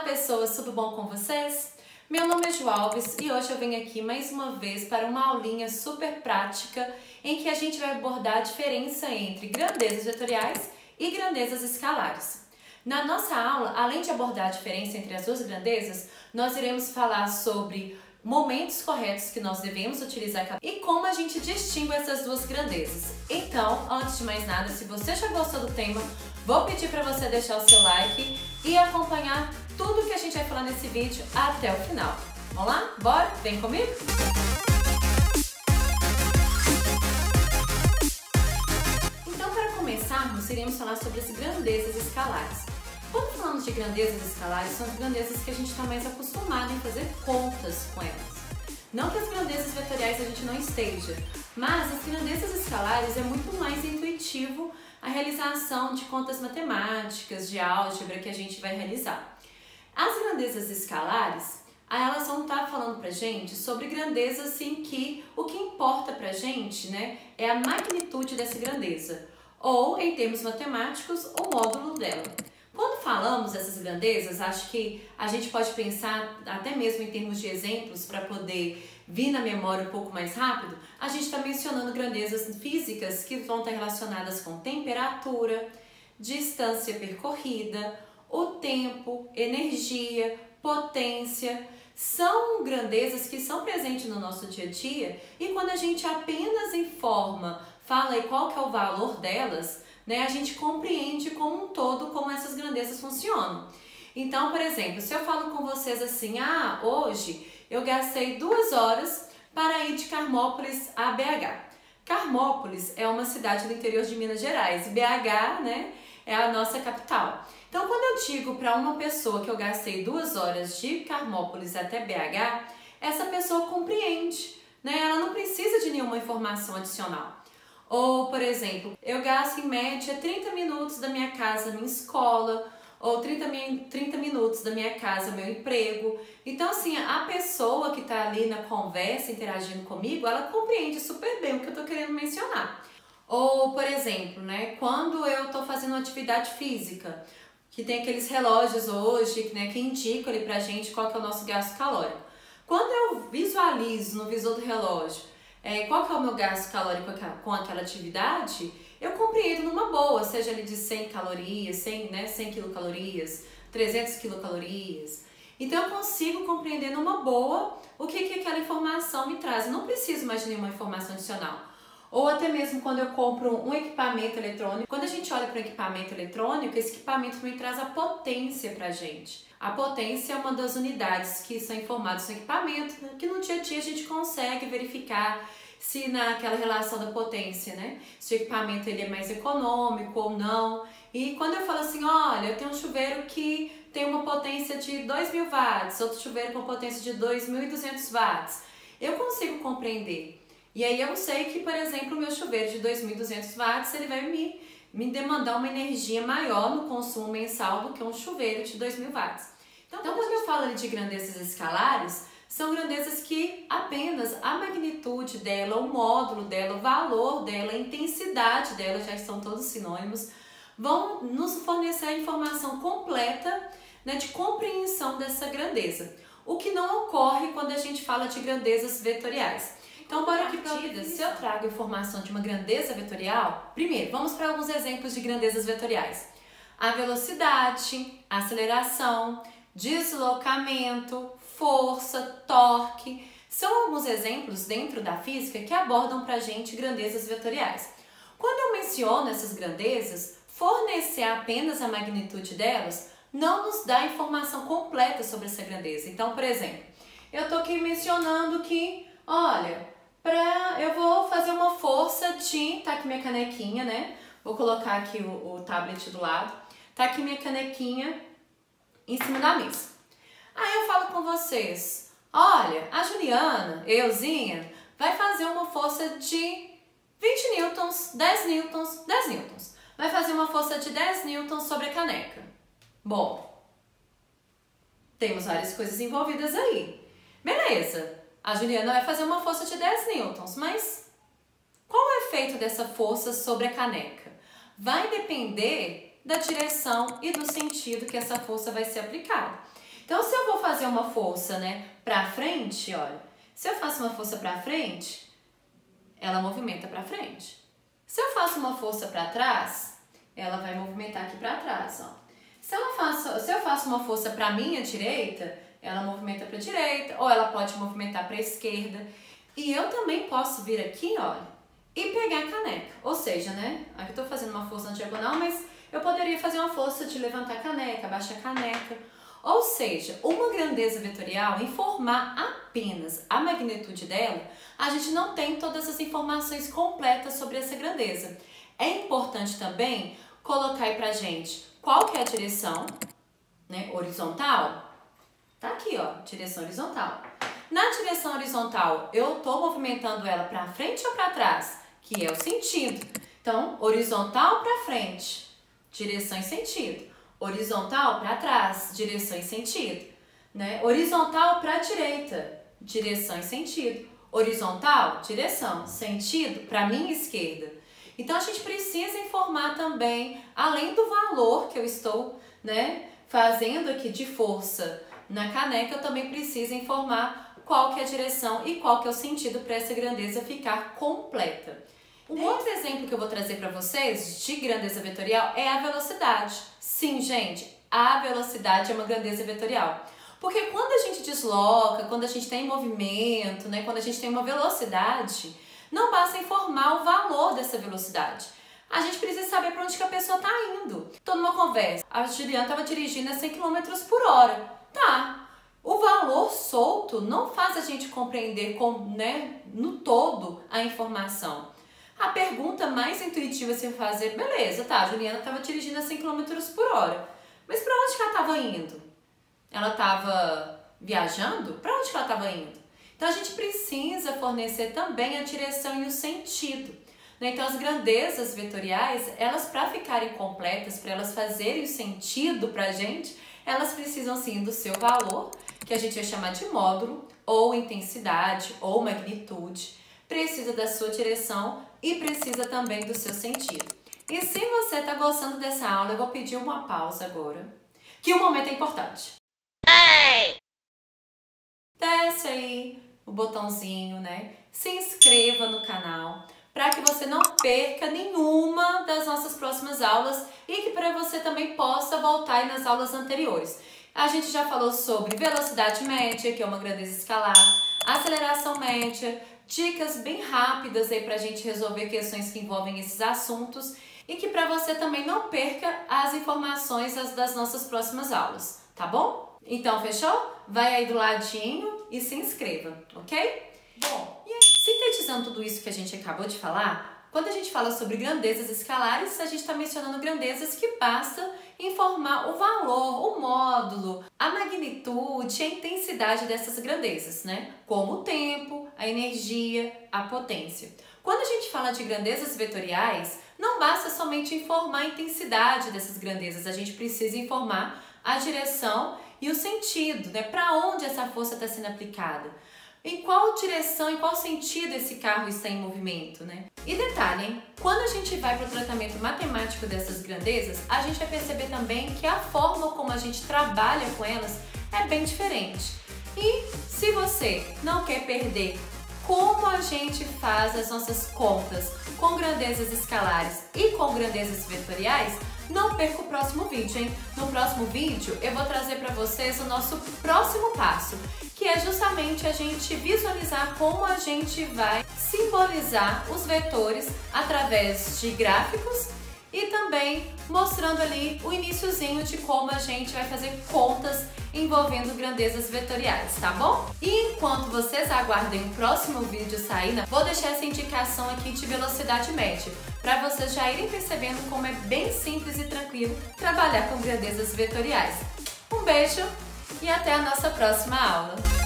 pessoas, tudo bom com vocês? Meu nome é Jo Alves e hoje eu venho aqui mais uma vez para uma aulinha super prática em que a gente vai abordar a diferença entre grandezas vetoriais e grandezas escalares. Na nossa aula, além de abordar a diferença entre as duas grandezas, nós iremos falar sobre momentos corretos que nós devemos utilizar e como a gente distingue essas duas grandezas. Então, antes de mais nada, se você já gostou do tema, vou pedir para você deixar o seu like e acompanhar tudo que a gente vai falar nesse vídeo até o final. Vamos lá? Bora? Vem comigo? Então, para começarmos, iremos falar sobre as grandezas escalares. Quando falamos de grandezas escalares, são as grandezas que a gente está mais acostumado em fazer contas com elas. Não que as grandezas vetoriais a gente não esteja, mas as grandezas escalares é muito mais intuitivo a realização de contas matemáticas, de álgebra que a gente vai realizar. As grandezas escalares, elas vão estar falando pra gente sobre grandezas assim que o que importa pra gente, né, é a magnitude dessa grandeza, ou em termos matemáticos, o módulo dela. Quando falamos dessas grandezas, acho que a gente pode pensar até mesmo em termos de exemplos para poder vir na memória um pouco mais rápido. A gente está mencionando grandezas físicas que vão estar relacionadas com temperatura, distância percorrida, o tempo, energia, potência. São grandezas que são presentes no nosso dia a dia e quando a gente apenas informa, fala aí qual que é o valor delas, né, a gente compreende como um todo como essas grandezas funcionam. Então, por exemplo, se eu falo com vocês assim, hoje eu gastei 2 horas para ir de Carmópolis a BH. Carmópolis é uma cidade do interior de Minas Gerais e BH, né, é a nossa capital. Então, quando eu digo para uma pessoa que eu gastei 2 horas de Carmópolis até BH, essa pessoa compreende, né, ela não precisa de nenhuma informação adicional. Ou, por exemplo, eu gasto em média 30 minutos da minha casa à minha escola, ou 30 minutos da minha casa ao meu emprego. Então, assim, a pessoa que está ali na conversa, interagindo comigo, ela compreende super bem o que eu estou querendo mencionar. Ou, por exemplo, né, quando eu estou fazendo uma atividade física, que tem aqueles relógios hoje, né, que indicam ali pra gente qual que é o nosso gasto calórico. Quando eu visualizo no visor do relógio qual que é o meu gasto calórico com aquela atividade, eu compreendo numa boa, seja ali de 100 calorias, 100 quilocalorias, 300 quilocalorias. Então eu consigo compreender numa boa o que aquela informação me traz. Eu não preciso mais de nenhuma informação adicional. Ou até mesmo quando eu compro um equipamento eletrônico. Quando a gente olha para o equipamento eletrônico, esse equipamento me traz a potência para a gente. A potência é uma das unidades que são informadas no equipamento, né, que no dia a dia a gente consegue verificar se naquela relação da potência, né, se o equipamento ele é mais econômico ou não. E quando eu falo assim, olha, eu tenho um chuveiro que tem uma potência de 2.000 watts, outro chuveiro com potência de 2.200 watts, eu consigo compreender. E aí eu sei que, por exemplo, o meu chuveiro de 2.200 watts, ele vai me demandar uma energia maior no consumo mensal do que um chuveiro de 2.000 watts. Então quando eu falo ali de grandezas escalares, são grandezas que apenas a magnitude dela, o módulo dela, o valor dela, a intensidade dela, já são todos sinônimos, vão nos fornecer a informação completa, né, de compreensão dessa grandeza. O que não ocorre quando a gente fala de grandezas vetoriais. Então, bora aqui para a se eu trago informação de uma grandeza vetorial, primeiro, vamos para alguns exemplos de grandezas vetoriais. A velocidade, aceleração, deslocamento, força, torque, são alguns exemplos dentro da física que abordam para a gente grandezas vetoriais. Quando eu menciono essas grandezas, fornecer apenas a magnitude delas não nos dá informação completa sobre essa grandeza. Então, por exemplo, eu estou aqui mencionando que, olha, eu vou fazer uma força de... Tá aqui minha canequinha, né? Vou colocar aqui o tablet do lado. Tá aqui minha canequinha em cima da mesa. Aí eu falo com vocês, olha, a Juliana, euzinha, vai fazer uma força de 20 newtons, 10 newtons, 10 newtons. Vai fazer uma força de 10 newtons sobre a caneca. Bom, temos várias coisas envolvidas aí. Beleza. A Juliana vai fazer uma força de 10 newtons, mas qual é o efeito dessa força sobre a caneca? Vai depender da direção e do sentido que essa força vai ser aplicada. Então, se eu vou fazer uma força, né, pra frente, olha, se eu faço uma força pra frente, ela movimenta pra frente. Se eu faço uma força pra trás, ela vai movimentar aqui pra trás, ó. Se eu faço uma força pra minha direita, ela movimenta pra direita, ou ela pode movimentar pra esquerda. E eu também posso vir aqui, olha, e pegar a caneca. Ou seja, né, aqui eu tô fazendo uma força na diagonal, mas eu poderia fazer uma força de levantar a caneca, abaixar a caneca. Ou seja, uma grandeza vetorial, informar apenas a magnitude dela, a gente não tem todas as informações completas sobre essa grandeza. É importante também colocar aí pra gente qual que é a direção, né, horizontal. Tá aqui, ó, direção horizontal. Na direção horizontal, eu tô movimentando ela pra frente ou pra trás, que é o sentido. Então, horizontal pra frente, direção e sentido. Horizontal para trás, direção e sentido, né? Horizontal para a direita, direção e sentido. Horizontal, direção, sentido para a minha esquerda. Então a gente precisa informar também, além do valor que eu estou, né, fazendo aqui de força na caneca, eu também preciso informar qual que é a direção e qual que é o sentido para essa grandeza ficar completa. Um outro exemplo que eu vou trazer para vocês de grandeza vetorial é a velocidade. Sim, gente, a velocidade é uma grandeza vetorial. Porque quando a gente desloca, quando a gente tem movimento, né, quando a gente tem uma velocidade, não basta informar o valor dessa velocidade. A gente precisa saber para onde que a pessoa está indo. Estou numa conversa, a Juliana estava dirigindo a 100 km por hora. Tá, o valor solto não faz a gente compreender né, no todo a informação. A pergunta mais intuitiva a se fazer, beleza, tá, a Juliana estava dirigindo a 100 km por hora, mas para onde que ela estava indo? Ela estava viajando? Para onde que ela estava indo? Então a gente precisa fornecer também a direção e o sentido, né? Então as grandezas vetoriais, elas para ficarem completas, para elas fazerem o sentido para a gente, elas precisam sim do seu valor, que a gente vai chamar de módulo, ou intensidade, ou magnitude, precisa da sua direção e precisa também do seu sentido. E se você está gostando dessa aula, eu vou pedir uma pausa agora, que o momento é importante. Desce aí o botãozinho, né? Se inscreva no canal para que você não perca nenhuma das nossas próximas aulas e que para você também possa voltar aí nas aulas anteriores. A gente já falou sobre velocidade média, que é uma grandeza escalar, aceleração média, dicas bem rápidas aí pra gente resolver questões que envolvem esses assuntos e que para você também não perca as informações das nossas próximas aulas, tá bom? Então, fechou? Vai aí do ladinho e se inscreva, ok? Bom, e aí, sintetizando tudo isso que a gente acabou de falar, quando a gente fala sobre grandezas escalares, a gente está mencionando grandezas que basta informar o valor, o módulo, a magnitude, a intensidade dessas grandezas, né? Como o tempo, a energia, a potência. Quando a gente fala de grandezas vetoriais, não basta somente informar a intensidade dessas grandezas, a gente precisa informar a direção e o sentido, né? Para onde essa força está sendo aplicada. Em qual direção, em qual sentido esse carro está em movimento, né? E detalhe, hein? Quando a gente vai para o tratamento matemático dessas grandezas, a gente vai perceber também que a forma como a gente trabalha com elas é bem diferente. E se você não quer perder como a gente faz as nossas contas com grandezas escalares e com grandezas vetoriais, não perca o próximo vídeo, hein? No próximo vídeo eu vou trazer para vocês o nosso próximo passo, que é justamente a gente visualizar como a gente vai simbolizar os vetores através de gráficos e também mostrando ali o iniciozinho de como a gente vai fazer contas envolvendo grandezas vetoriais, tá bom? E enquanto vocês aguardem o próximo vídeo sair, vou deixar essa indicação aqui de velocidade média, para vocês já irem percebendo como é bem simples e tranquilo trabalhar com grandezas vetoriais. Um beijo e até a nossa próxima aula!